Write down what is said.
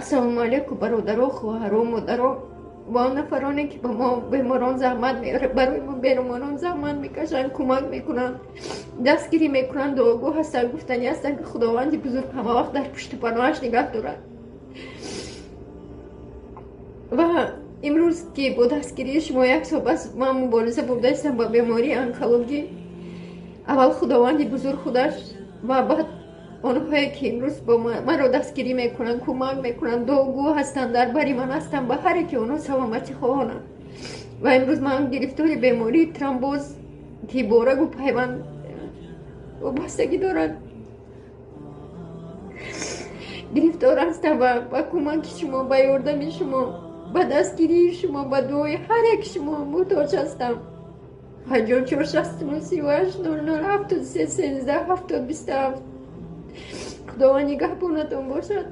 السلام علیکم برادران، خواهران، مادران و آن نفرانی که به ما بیماران زحمت برای ما بیماران زحمت میکشن، کمک میکنن، دستگیری میکنن، دعاگو هستن، گفتنی هستن که خداوند بزرگ همه وقت در پشت پناهش نگه دارد. و امروز که با دستگیری شما یک سال بس من مبارزه بوده هستم با بیماری انکولوژی. اول خداوند بزرگ خودش و بعد آنهایی که امروز با من را دستگیری میکنن، کمک میکنن، دعاگو هستن، در بری من هستن، به هر که اونا سلامتی خواهانن. و امروز من گرفتار بیماری ترامبوز که با رگ و پیوند وابستگی دارد گرفتار هستم و با کمک شما، با یاردم شما، با دستگیری شما، با دعای هر یک شما محتاج هستم. 54 69 38 00 73 13 70 27. خداوند نگهبانتون باشد.